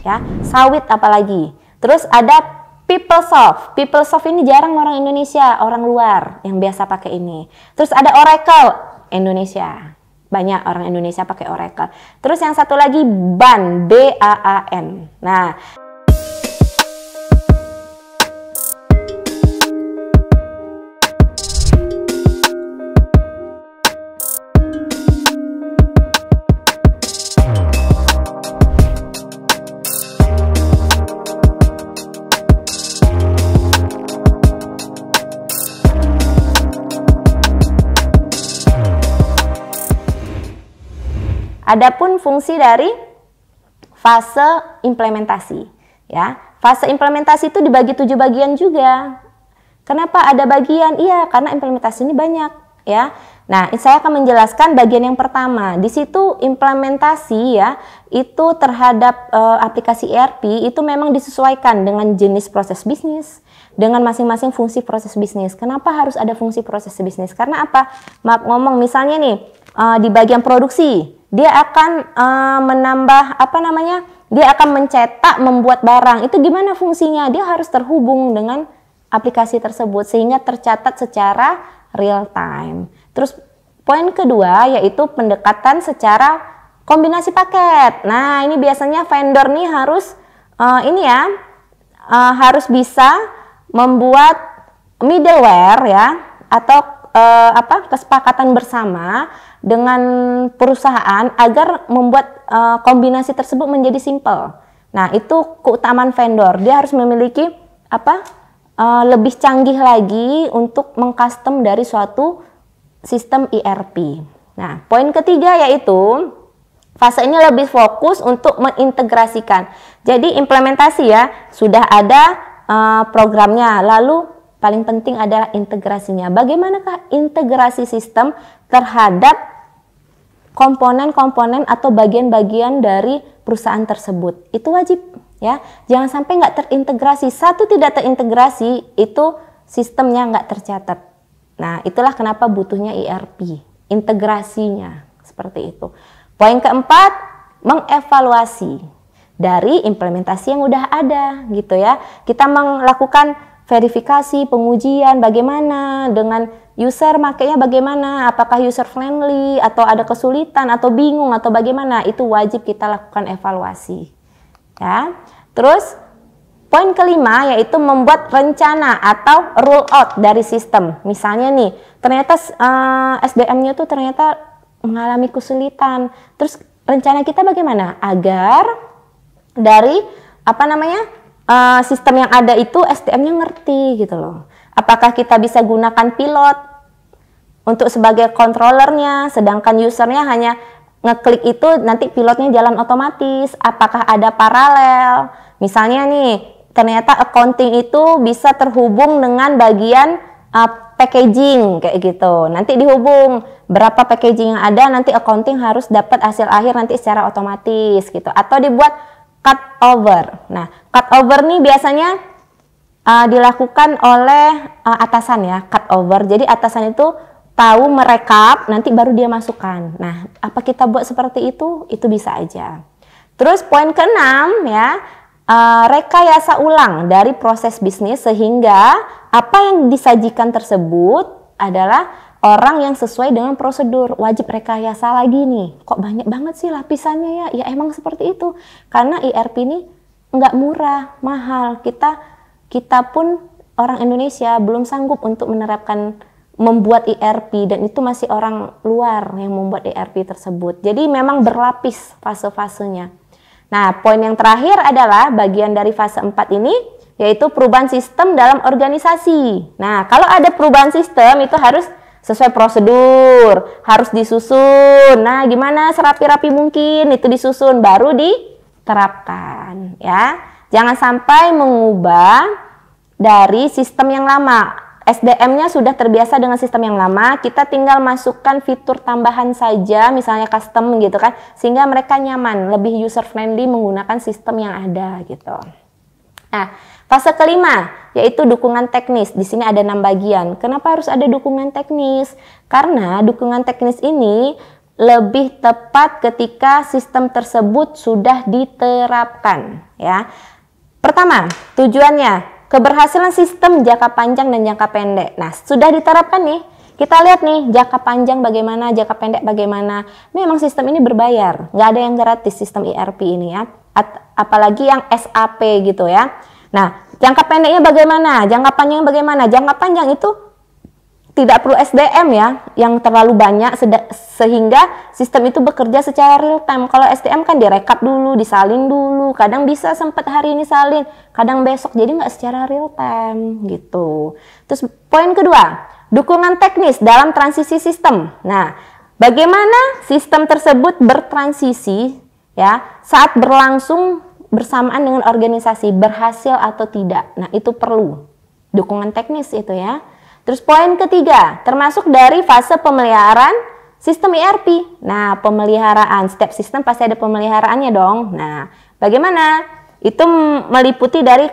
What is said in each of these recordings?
ya. Sawit apalagi. Terus ada PeopleSoft. PeopleSoft ini jarang orang Indonesia, orang luar yang biasa pakai ini. Terus ada Oracle, Indonesia. Banyak orang Indonesia pakai Oracle. Terus yang satu lagi BAN, B-A-A-N. Nah, adapun fungsi dari fase implementasi, ya. Fase implementasi itu dibagi 7 bagian juga. Kenapa ada bagian? Iya, karena implementasi ini banyak, ya. Nah, saya akan menjelaskan bagian yang pertama. Di situ implementasi, ya, itu terhadap aplikasi ERP itu memang disesuaikan dengan jenis proses bisnis, dengan masing-masing fungsi proses bisnis. Kenapa harus ada fungsi proses bisnis? Karena apa? Maaf ngomong, misalnya nih di bagian produksi, dia akan menambah dia akan mencetak, membuat barang. Itu gimana fungsinya? Dia harus terhubung dengan aplikasi tersebut sehingga tercatat secara real time. Terus poin kedua yaitu pendekatan secara kombinasi paket. Nah, ini biasanya vendor nih harus harus bisa membuat middleware, ya, atau kesepakatan bersama dengan perusahaan agar membuat kombinasi tersebut menjadi simple. Nah, itu keutamaan vendor. Dia harus memiliki lebih canggih lagi untuk mengcustom dari suatu sistem ERP. Nah, poin ketiga yaitu fase ini lebih fokus untuk mengintegrasikan. Jadi implementasi, ya, sudah ada programnya, lalu paling penting adalah integrasinya. Bagaimanakah integrasi sistem terhadap komponen-komponen atau bagian-bagian dari perusahaan tersebut? Itu wajib, ya. Jangan sampai nggak terintegrasi. Satu tidak terintegrasi, itu sistemnya nggak tercatat. Nah, itulah kenapa butuhnya ERP, integrasinya seperti itu. Poin keempat, mengevaluasi dari implementasi yang udah ada, gitu ya. Kita melakukan verifikasi, pengujian, bagaimana dengan user makanya, bagaimana, apakah user friendly atau ada kesulitan atau bingung atau bagaimana, itu wajib kita lakukan evaluasi, ya. Terus poin kelima yaitu membuat rencana atau rule out dari sistem. Misalnya nih, ternyata SDM-nya tuh ternyata mengalami kesulitan. Terus rencana kita bagaimana agar dari sistem yang ada itu SDM-nya ngerti, gitu loh. Apakah kita bisa gunakan pilot untuk sebagai controllernya, sedangkan usernya hanya ngeklik itu nanti pilotnya jalan otomatis. Apakah ada paralel? Misalnya nih, ternyata accounting itu bisa terhubung dengan bagian packaging kayak gitu. Nanti dihubung berapa packaging yang ada, nanti accounting harus dapat hasil akhir nanti secara otomatis gitu. Atau dibuat cut over. Nah, cut over nih biasanya dilakukan oleh atasan, ya, cut over. Jadi atasan itu tahu merekap, nanti baru dia masukkan. Nah, apa kita buat seperti itu? Itu bisa aja. Terus poin keenam, ya, rekayasa ulang dari proses bisnis sehingga apa yang disajikan tersebut adalah orang yang sesuai dengan prosedur. Wajib rekayasa lagi nih. Kok banyak banget sih lapisannya, ya? Ya emang seperti itu. Karena ERP ini nggak murah, mahal. Kita pun orang Indonesia belum sanggup untuk membuat ERP, dan itu masih orang luar yang membuat ERP tersebut. Jadi memang berlapis fase-fasenya. Nah, poin yang terakhir adalah bagian dari fase 4 ini, yaitu perubahan sistem dalam organisasi. Nah, kalau ada perubahan sistem itu harus sesuai prosedur, harus disusun. Nah, gimana serapi-rapi mungkin itu disusun, baru diterapkan, ya. Jangan sampai mengubah dari sistem yang lama. SDM-nya sudah terbiasa dengan sistem yang lama, kita tinggal masukkan fitur tambahan saja, misalnya custom gitu kan, sehingga mereka nyaman, lebih user friendly menggunakan sistem yang ada gitu. Nah, fase kelima yaitu dukungan teknis. Di sini ada 6 bagian. Kenapa harus ada dukungan teknis? Karena dukungan teknis ini lebih tepat ketika sistem tersebut sudah diterapkan, ya. Pertama, tujuannya keberhasilan sistem jangka panjang dan jangka pendek. Nah, sudah diterapkan nih. Kita lihat nih, jangka panjang bagaimana, jangka pendek bagaimana. Memang sistem ini berbayar, nggak ada yang gratis sistem ERP ini ya. Apalagi yang SAP gitu ya. Nah, jangka pendeknya bagaimana, jangka panjangnya bagaimana. Jangka panjang itu tidak perlu SDM ya, yang terlalu banyak sehingga sistem itu bekerja secara real time. Kalau SDM kan direkap dulu, disalin dulu, kadang bisa sempat hari ini salin, kadang besok, jadi nggak secara real time gitu. Terus poin kedua, dukungan teknis dalam transisi sistem. Nah, bagaimana sistem tersebut bertransisi ya saat berlangsung bersamaan dengan organisasi, berhasil atau tidak. Nah, itu perlu dukungan teknis itu ya. Terus poin ketiga, termasuk dari fase pemeliharaan sistem ERP. Nah, pemeliharaan, setiap sistem pasti ada pemeliharaannya dong. Nah, bagaimana? Itu meliputi dari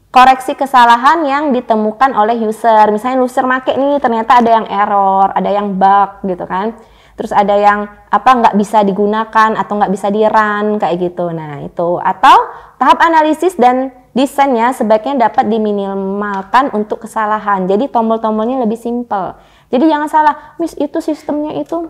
koreksi kesalahan yang ditemukan oleh user. Misalnya user make nih, ternyata ada yang error, ada yang bug gitu kan. Terus ada yang nggak bisa digunakan atau nggak bisa di-run kayak gitu. Nah, itu. Atau tahap analisis dan desainnya sebaiknya dapat diminimalkan untuk kesalahan. Jadi tombol-tombolnya lebih simpel. Jadi jangan salah, Miss, itu sistemnya itu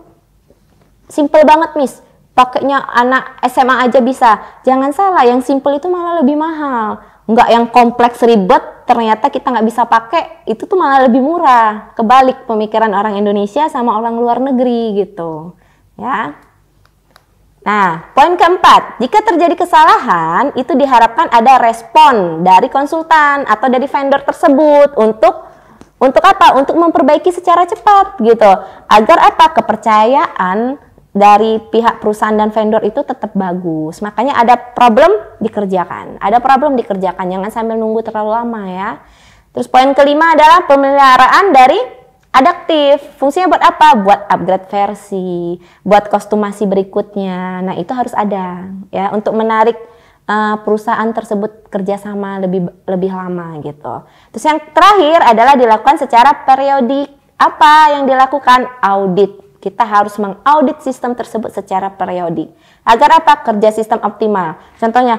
simple banget, Miss. Pakainya anak SMA aja bisa. Jangan salah, yang simple itu malah lebih mahal. Nggak yang kompleks ribet, ternyata kita nggak bisa pakai, itu tuh malah lebih murah. Kebalik pemikiran orang Indonesia sama orang luar negeri gitu. Ya. Nah, poin keempat, jika terjadi kesalahan, itu diharapkan ada respon dari konsultan atau dari vendor tersebut untuk apa? Untuk memperbaiki secara cepat gitu. Agar apa? Kepercayaan dari pihak perusahaan dan vendor itu tetap bagus. Makanya ada problem dikerjakan. Ada problem dikerjakan, jangan sambil nunggu terlalu lama ya. Terus poin kelima adalah pemeliharaan dari adaptif. Fungsinya buat apa? Buat upgrade versi, buat kostumasi berikutnya. Nah, itu harus ada ya untuk menarik perusahaan tersebut kerjasama lebih lama gitu. Terus yang terakhir adalah dilakukan secara periodik. Apa yang dilakukan? Audit. Kita harus mengaudit sistem tersebut secara periodik. Agar apa? Kerja sistem optimal. Contohnya,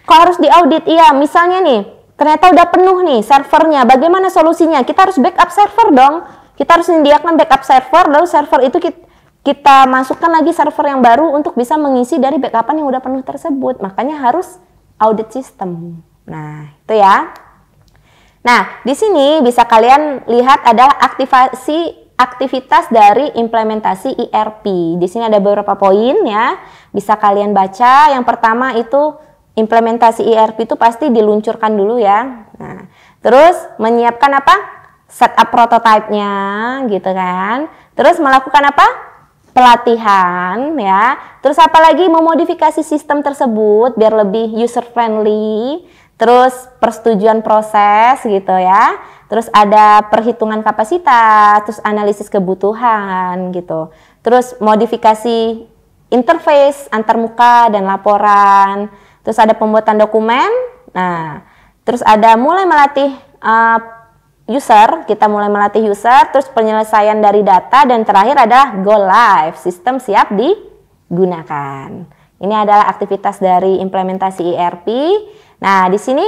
kok harus diaudit? Iya, misalnya nih, ternyata udah penuh nih servernya. Bagaimana solusinya? Kita harus backup server dong. Kita harus menyediakan backup server, lalu server itu kita masukkan lagi server yang baru untuk bisa mengisi dari backupan yang udah penuh tersebut. Makanya harus audit sistem. Nah, itu ya. Nah, di sini bisa kalian lihat ada aktivitas dari implementasi ERP. Di sini ada beberapa poin ya. Bisa kalian baca. Yang pertama itu implementasi ERP itu pasti diluncurkan dulu ya. Nah, terus menyiapkan apa? Setup prototipe-nya gitu kan. Terus melakukan apa? Pelatihan ya. Terus apalagi memodifikasi sistem tersebut biar lebih user friendly. Terus persetujuan proses gitu ya. Terus ada perhitungan kapasitas, terus analisis kebutuhan gitu. Terus modifikasi interface antarmuka dan laporan. Terus ada pembuatan dokumen. Nah, terus ada mulai melatih user, kita mulai melatih user, terus penyelesaian dari data, dan terakhir adalah go live, sistem siap digunakan. Ini adalah aktivitas dari implementasi ERP. Nah, di sini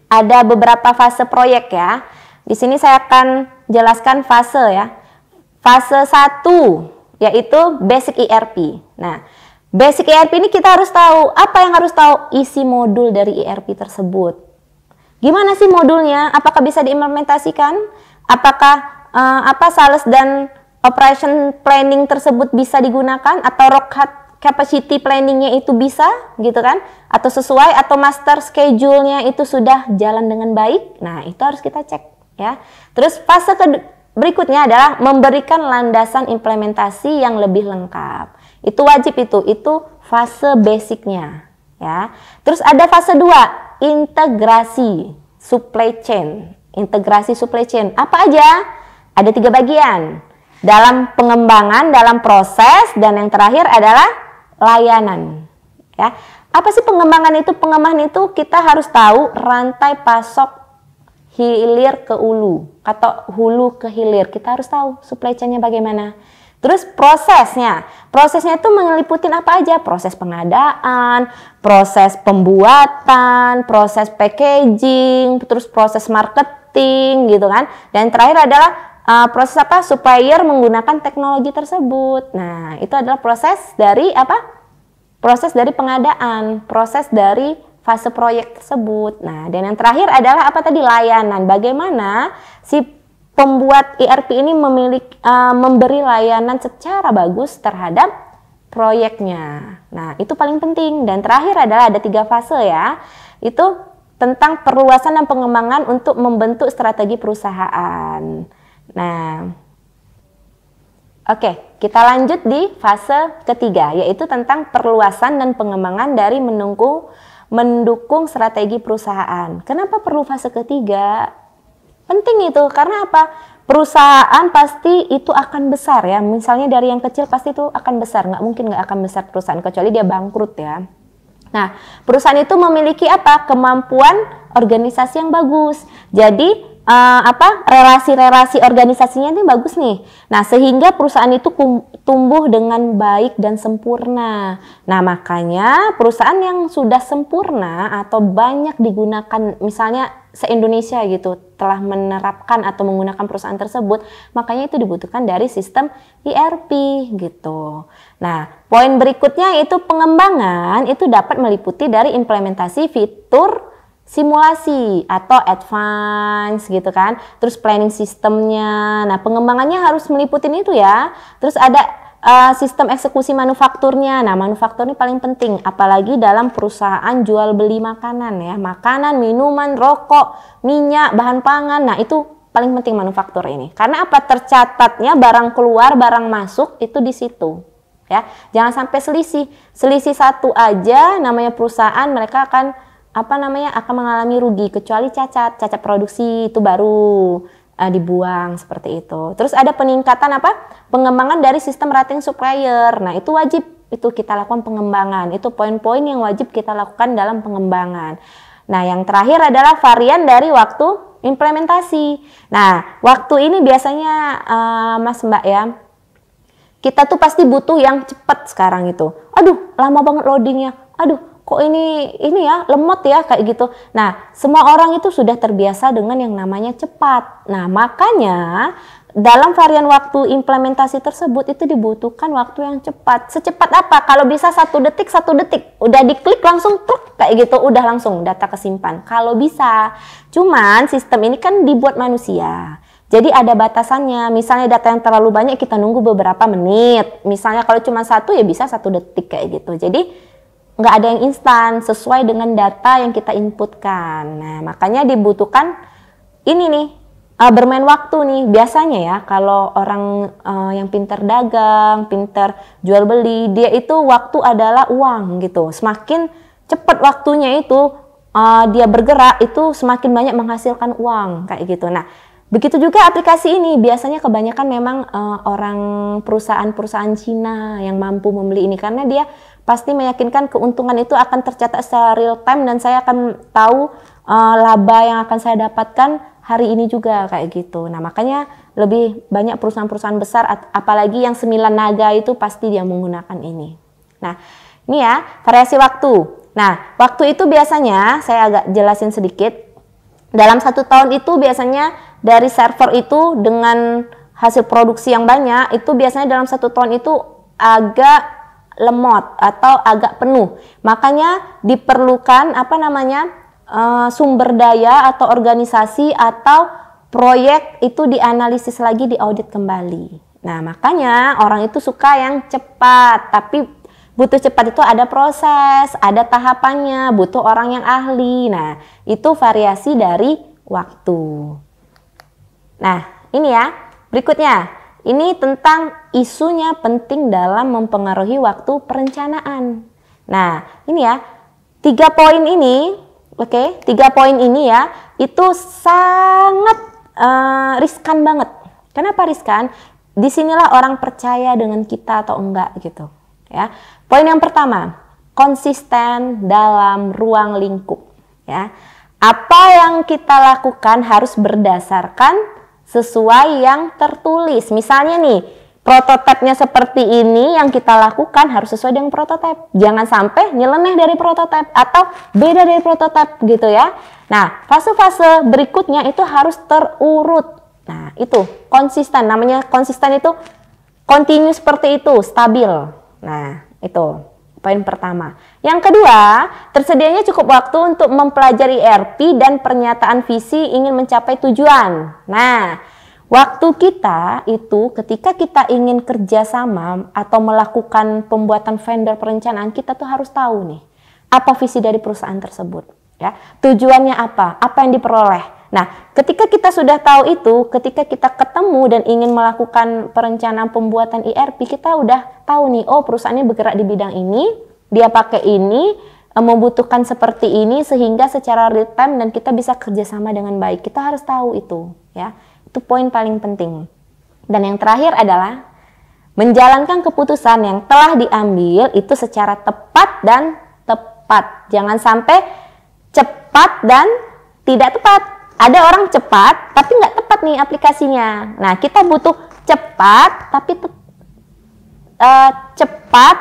ada beberapa fase proyek ya. Di sini saya akan jelaskan fase ya. Fase 1 yaitu basic ERP. Nah, basic ERP ini kita harus tahu, apa yang harus tahu? Isi modul dari ERP tersebut. Gimana sih modulnya? Apakah bisa diimplementasikan? Apakah sales dan operation planning tersebut bisa digunakan? Atau capacity planningnya itu bisa gitu kan? Atau sesuai, atau master schedule-nya itu sudah jalan dengan baik? Nah, itu harus kita cek ya. Terus fase berikutnya adalah memberikan landasan implementasi yang lebih lengkap. Itu wajib itu fase basicnya ya. Terus ada fase 2, integrasi supply chain. Integrasi supply chain apa aja? Ada 3 bagian. Dalam pengembangan, dalam proses, dan yang terakhir adalah layanan. Ya. Apa sih pengembangan itu? Pengembangan itu kita harus tahu rantai pasok hilir ke hulu atau hulu ke hilir. Kita harus tahu supply chain-nya bagaimana. Terus prosesnya itu meliputi apa aja? Proses pengadaan, proses pembuatan, proses packaging, terus proses marketing gitu kan. Dan terakhir adalah proses supplier menggunakan teknologi tersebut. Nah, itu adalah proses dari Proses dari pengadaan, proses dari fase proyek tersebut. Nah, dan yang terakhir adalah layanan. Bagaimana si pembuat ERP ini memberi layanan secara bagus terhadap proyeknya. Nah, itu paling penting. Dan terakhir adalah ada 3 fase ya. Itu tentang perluasan dan pengembangan untuk membentuk strategi perusahaan. Nah, oke, kita lanjut di fase ketiga, yaitu tentang perluasan dan pengembangan dari mendukung strategi perusahaan. Kenapa perlu fase ketiga? Penting itu, karena apa? Perusahaan pasti itu akan besar ya. Misalnya dari yang kecil pasti itu akan besar. Nggak mungkin nggak akan besar perusahaan, kecuali dia bangkrut ya. Nah, perusahaan itu memiliki kemampuan organisasi yang bagus. Jadi, relasi-relasi organisasinya ini bagus nih. Nah, sehingga perusahaan itu tumbuh dengan baik dan sempurna. Nah, makanya perusahaan yang sudah sempurna atau banyak digunakan, misalnya se-Indonesia gitu, telah menerapkan atau menggunakan perusahaan tersebut, makanya itu dibutuhkan dari sistem ERP gitu. Nah, poin berikutnya yaitu pengembangan itu dapat meliputi dari implementasi fitur simulasi atau advance gitu kan, terus planning sistemnya. Nah, pengembangannya harus meliputi itu ya. Terus ada sistem eksekusi manufakturnya. Nah, manufaktur ini paling penting, apalagi dalam perusahaan jual beli makanan ya, makanan, minuman, rokok, minyak, bahan pangan. Nah, itu paling penting manufaktur ini. Karena tercatatnya barang keluar, barang masuk itu di situ. Ya, jangan sampai selisih satu aja namanya perusahaan, mereka akan akan mengalami rugi, kecuali cacat produksi itu baru dibuang seperti itu. Terus ada peningkatan pengembangan dari sistem rating supplier. Nah, itu wajib itu kita lakukan pengembangan. Itu poin-poin yang wajib kita lakukan dalam pengembangan. Nah, yang terakhir adalah varian dari waktu implementasi. Nah, waktu ini biasanya Mas Mbak ya, kita tuh pasti butuh yang cepat sekarang itu. Aduh, lama banget loadingnya. Aduh, kok ini ya lemot ya kayak gitu. Nah, semua orang itu sudah terbiasa dengan yang namanya cepat. Nah, makanya dalam varian waktu implementasi tersebut itu dibutuhkan waktu yang cepat. Secepat apa? Kalau bisa 1 detik, udah diklik langsung truk kayak gitu, udah langsung data kesimpan. Kalau bisa. Cuman sistem ini kan dibuat manusia. Jadi ada batasannya. Misalnya data yang terlalu banyak kita nunggu beberapa menit. Misalnya kalau cuma 1 ya bisa 1 detik kayak gitu. Jadi nggak ada yang instan sesuai dengan data yang kita inputkan. Nah, makanya dibutuhkan ini nih, bermain waktu nih. Biasanya ya, kalau orang yang pintar dagang, pintar jual beli, dia itu waktu adalah uang gitu. Semakin cepat waktunya itu dia bergerak, itu semakin banyak menghasilkan uang kayak gitu. Nah, begitu juga aplikasi ini, biasanya kebanyakan memang orang perusahaan-perusahaan Cina yang mampu membeli ini, karena dia pasti meyakinkan keuntungan itu akan tercatat secara real time dan saya akan tahu laba yang akan saya dapatkan hari ini juga kayak gitu. Nah, makanya lebih banyak perusahaan-perusahaan besar, apalagi yang 9 naga itu pasti dia menggunakan ini. Nah, ini ya variasi waktu. Nah, waktu itu biasanya saya agak jelasin sedikit. Dalam 1 tahun itu biasanya dari server itu dengan hasil produksi yang banyak, itu biasanya dalam 1 tahun itu agak lemot atau agak penuh. Makanya diperlukan sumber daya atau organisasi atau proyek itu dianalisis lagi, diaudit kembali. Nah, makanya orang itu suka yang cepat, tapi butuh cepat itu ada proses, ada tahapannya, butuh orang yang ahli. Nah, itu variasi dari waktu. Nah, ini ya, berikutnya. Ini tentang isunya penting dalam mempengaruhi waktu perencanaan. Nah, ini ya, 3 poin ini, 3 poin ini ya, itu sangat riskan banget. Kenapa riskan? Disinilah orang percaya dengan kita atau enggak gitu. Ya, poin yang pertama, konsisten dalam ruang lingkup. Ya, apa yang kita lakukan harus berdasarkan sesuai yang tertulis. Misalnya nih, prototipenya seperti ini, yang kita lakukan harus sesuai dengan prototip. Jangan sampai nyeleneh dari prototip atau beda dari prototip gitu ya. Nah, fase-fase berikutnya itu harus terurut. Nah, itu konsisten. Namanya konsisten itu continue seperti itu, stabil. Nah, itu poin pertama. Yang kedua, tersedianya cukup waktu untuk mempelajari ERP dan pernyataan visi ingin mencapai tujuan. Nah, waktu kita itu ketika kita ingin kerjasama atau melakukan pembuatan vendor perencanaan, kita tuh harus tahu nih, apa visi dari perusahaan tersebut. Ya, tujuannya apa yang diperoleh. Nah, ketika kita sudah tahu itu, ketika kita ketemu dan ingin melakukan perencanaan pembuatan ERP, kita udah tahu nih, oh perusahaannya bergerak di bidang ini, dia pakai ini, membutuhkan seperti ini, sehingga secara real time dan kita bisa kerjasama dengan baik. Kita harus tahu itu, ya. Itu poin paling penting. Dan yang terakhir adalah menjalankan keputusan yang telah diambil itu secara tepat dan tepat. Jangan sampai cepat dan tidak tepat. Ada orang cepat tapi nggak tepat nih aplikasinya. Nah, kita butuh cepat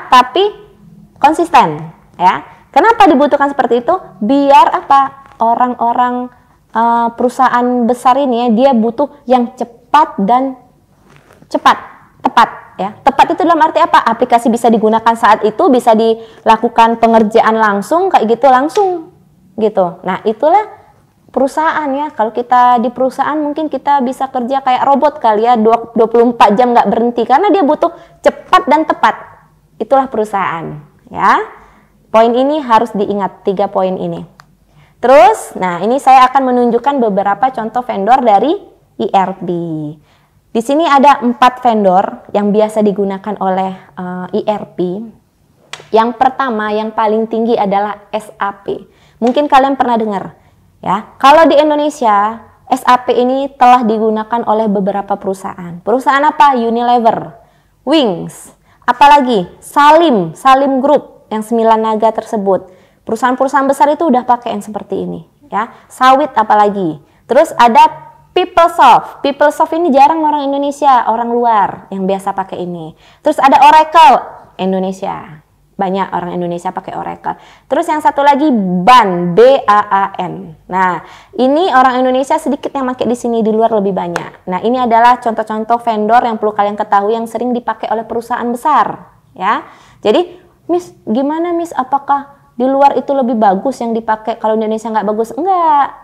tapi konsisten, ya. Kenapa dibutuhkan seperti itu? Biar apa? Orang-orang perusahaan besar ini ya, dia butuh yang cepat dan tepat, ya. Tepat itu dalam arti apa? Aplikasi bisa digunakan saat itu, bisa dilakukan pengerjaan langsung kayak gitu langsung gitu. Nah, itulah perusahaan ya. Kalau kita di perusahaan mungkin kita bisa kerja kayak robot kali ya, 24 jam nggak berhenti karena dia butuh cepat dan tepat. Itulah perusahaan, ya. Poin ini harus diingat, 3 poin ini. Terus, nah ini saya akan menunjukkan beberapa contoh vendor dari ERP. Di sini ada 4 vendor yang biasa digunakan oleh ERP. Yang pertama, yang paling tinggi adalah SAP. Mungkin kalian pernah dengar. Ya, kalau di Indonesia, SAP ini telah digunakan oleh beberapa perusahaan. Perusahaan apa? Unilever, Wings, apalagi Salim Group yang 9 naga tersebut. Perusahaan-perusahaan besar itu udah pakai yang seperti ini, ya. Sawit apalagi. Terus ada PeopleSoft ini jarang orang Indonesia, orang luar yang biasa pakai ini. Terus ada Oracle, Indonesia. Banyak orang Indonesia pakai Oracle. Terus yang satu lagi BAAN. Nah, ini orang Indonesia sedikit yang pakai di sini, di luar lebih banyak. Nah, ini adalah contoh-contoh vendor yang perlu kalian ketahui yang sering dipakai oleh perusahaan besar, ya. Jadi, Miss, gimana Miss? Apakah di luar itu lebih bagus yang dipakai, kalau Indonesia nggak bagus? Enggak.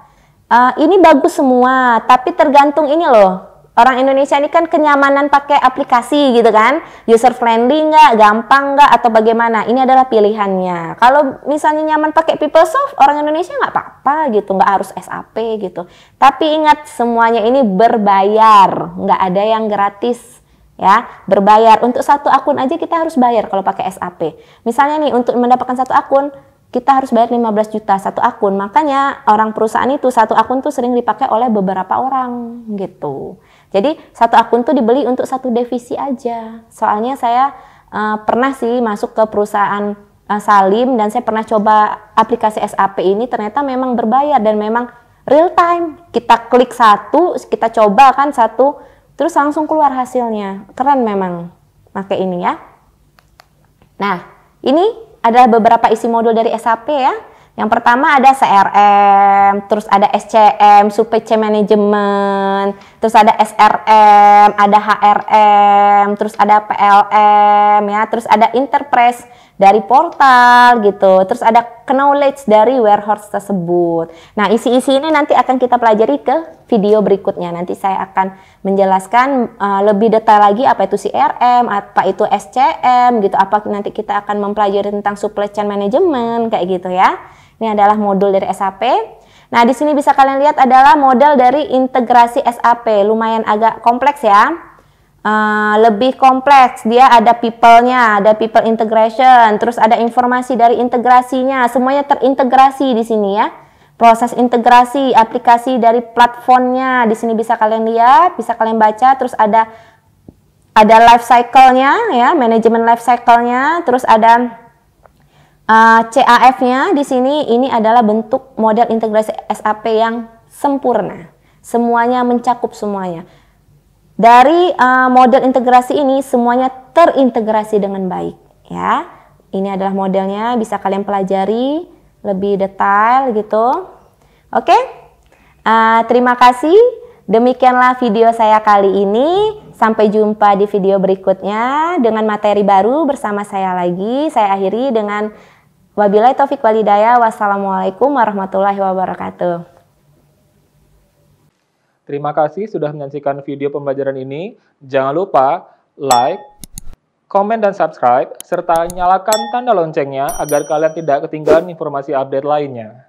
Ini bagus semua, tapi tergantung ini loh. Orang Indonesia ini kan kenyamanan pakai aplikasi gitu kan, user friendly nggak, gampang nggak, atau bagaimana? Ini adalah pilihannya. Kalau misalnya nyaman pakai PeopleSoft, orang Indonesia nggak apa-apa gitu, nggak harus SAP gitu. Tapi ingat, semuanya ini berbayar, nggak ada yang gratis, ya. Berbayar. Untuk satu akun aja kita harus bayar kalau pakai SAP. Misalnya nih, untuk mendapatkan satu akun, kita harus bayar 15 juta satu akun. Makanya orang perusahaan itu, satu akun tuh sering dipakai oleh beberapa orang gitu. Jadi satu akun tuh dibeli untuk satu divisi aja. Soalnya saya pernah sih masuk ke perusahaan Salim dan saya pernah coba aplikasi SAP ini, ternyata memang berbayar dan memang real time. Kita klik satu, kita coba kan satu, terus langsung keluar hasilnya. Keren memang pakai ini ya. Nah, ini ada beberapa isi modul dari SAP ya. Yang pertama ada CRM, terus ada SCM, supply chain management, terus ada SRM, ada HRM, terus ada PLM ya, terus ada enterprise dari portal gitu, terus ada knowledge dari warehouse tersebut. Nah, isi-isi ini nanti akan kita pelajari ke video berikutnya. Nanti saya akan menjelaskan lebih detail lagi apa itu CRM, apa itu SCM gitu, apa nanti kita akan mempelajari tentang supply chain management kayak gitu ya. Ini adalah modul dari SAP. Nah, di sini bisa kalian lihat adalah model dari integrasi SAP. Lumayan agak kompleks ya. Lebih kompleks. Dia ada people-nya, ada people integration, terus ada informasi dari integrasinya. Semuanya terintegrasi di sini ya. Proses integrasi aplikasi dari platformnya di sini bisa kalian lihat, bisa kalian baca. Terus ada life cycle-nya ya, manajemen life cycle-nya, terus ada CAF-nya di sini. Ini adalah bentuk model integrasi SAP yang sempurna. Semuanya mencakup semuanya. Dari model integrasi ini semuanya terintegrasi dengan baik ya. Ini adalah modelnya, bisa kalian pelajari lebih detail gitu. Oke, terima kasih. Demikianlah video saya kali ini. Sampai jumpa di video berikutnya dengan materi baru bersama saya lagi. Saya akhiri dengan wabillahi taufik walhidayah. Wassalamualaikum warahmatullahi wabarakatuh. Terima kasih sudah menyaksikan video pembelajaran ini. Jangan lupa like, komen, dan subscribe, serta nyalakan tanda loncengnya agar kalian tidak ketinggalan informasi update lainnya.